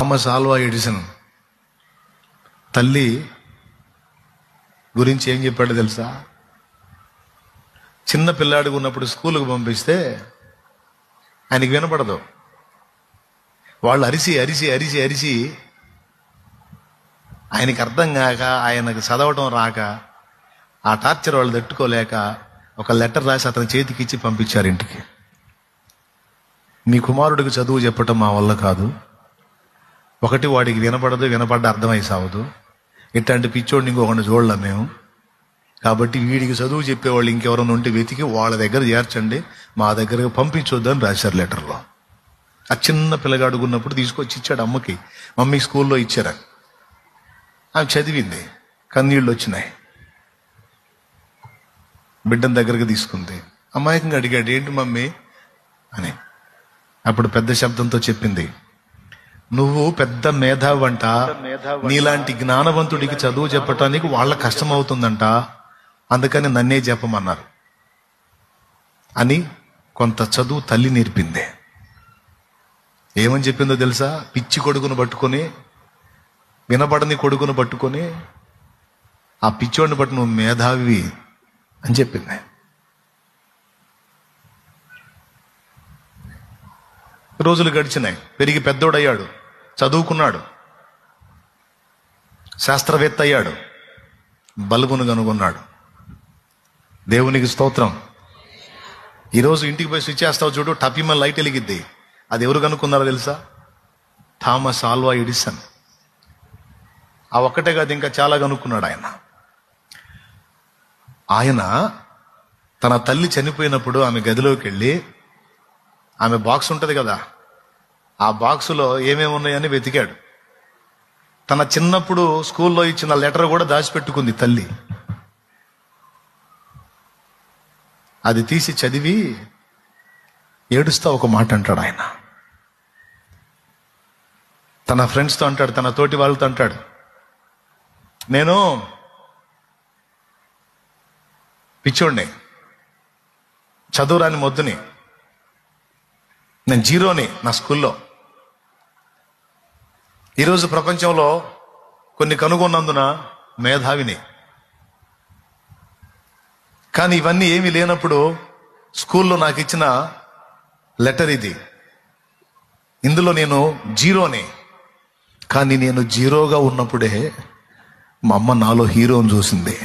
Thomas Alva Edison తల్లి గురించి ఏం చెప్పాడో తెలుసా? చిన్న పిల్లాడిగా ఉన్నప్పుడు స్కూల్కి పంపిస్తే ఆయనకి వినపడదు. వాళ్ళు అరిసి అరిసి అరిసి అరిసి ఆయనకి అర్థం కాక, ఆయనకు చదవటం రాక, ఆ టార్చర్ వాళ్ళు తట్టుకోలేక ఒక లెటర్ రాసి అతని చేతికి ఇచ్చి పంపించారు ఇంటికి. మీ కుమారుడికి చదువు చెప్పటం మా వల్ల కాదు. ఒకటి, వాడికి వినపడదు, వినపడ్డ అర్థమై సావదు. ఇట్లాంటి పిచ్చోడిని ఇంకొకటి చూడలేం మేము. కాబట్టి వీడికి చదువు చెప్పేవాళ్ళు ఇంకెవరైనా ఉంటే వెతికి వాళ్ళ దగ్గర చేర్చండి, మా దగ్గరకు పంపించొద్దని రాశారు లెటర్లో. ఆ చిన్న పిల్లగాడుకున్నప్పుడు తీసుకొచ్చి ఇచ్చాడు అమ్మకి. మమ్మీ స్కూల్లో ఇచ్చారు. ఆమె చదివింది, కన్నీళ్ళు వచ్చినాయి. బిడ్డను దగ్గరకు తీసుకుంది. అమాయకంగా అడిగాడు, ఏంటి మమ్మీ అని. అప్పుడు పెద్ద శబ్దంతో చెప్పింది, నువ్వు పెద్ద మేధావంట, నీలాంటి జ్ఞానవంతుడికి చదువు చెప్పటానికి వాళ్ళ కష్టం అవుతుందంట, అందుకని నన్నే చెప్పమన్నారు అని కొంత చదువు తల్లి నేర్పింది. ఏమని చెప్పిందో తెలుసా? పిచ్చి కొడుకును పట్టుకొని, వినపడని కొడుకును పట్టుకొని, ఆ పిచ్చోడిని బట్టి నువ్వు మేధావి అని చెప్పింది. రోజులు గడిచినాయి, పెరిగి పెద్దోడయ్యాడు, చదువుకున్నాడు, శాస్త్రవేత్త అయ్యాడు, బల్బును కనుగొన్నాడు. దేవునికి స్తోత్రం. ఈరోజు ఇంటికి పోయి స్విచ్ చేస్తావు చూడు, టపిమ లైట్ వెలిగిద్ది. అది ఎవరు కనుక్కున్నారో తెలుసా? Thomas Alva Edison. ఆ ఒక్కటే కాదు, ఇంకా చాలా కనుక్కున్నాడు ఆయన. ఆయన తన తల్లి చనిపోయినప్పుడు ఆమె గదిలోకి వెళ్ళి, ఆమె బాక్స్ ఉంటుంది కదా, ఆ బాక్సులో ఏమేమి ఉన్నాయని వెతికాడు. తన చిన్నప్పుడు స్కూల్లో ఇచ్చిన లెటర్ కూడా దాచిపెట్టుకుంది తల్లి. అది తీసి చదివి ఏడుస్తా ఒక మాట అంటాడు ఆయన. తన ఫ్రెండ్స్తో అంటాడు, తన తోటి వాళ్ళతో అంటాడు, నేను పిచ్చోడిని, చదువురాని మొద్దుని, నేను జీరోని నా స్కూల్లో. ఈరోజు ప్రపంచంలో కొన్ని కనుగొన్నందున మేధావిని. కానీ ఇవన్నీ ఏమీ లేనప్పుడు స్కూల్లో నాకు ఇచ్చిన లెటర్ ఇది. ఇందులో నేను జీరోని. కానీ నేను జీరోగా ఉన్నప్పుడే మా అమ్మ నాలో హీరోని చూసింది.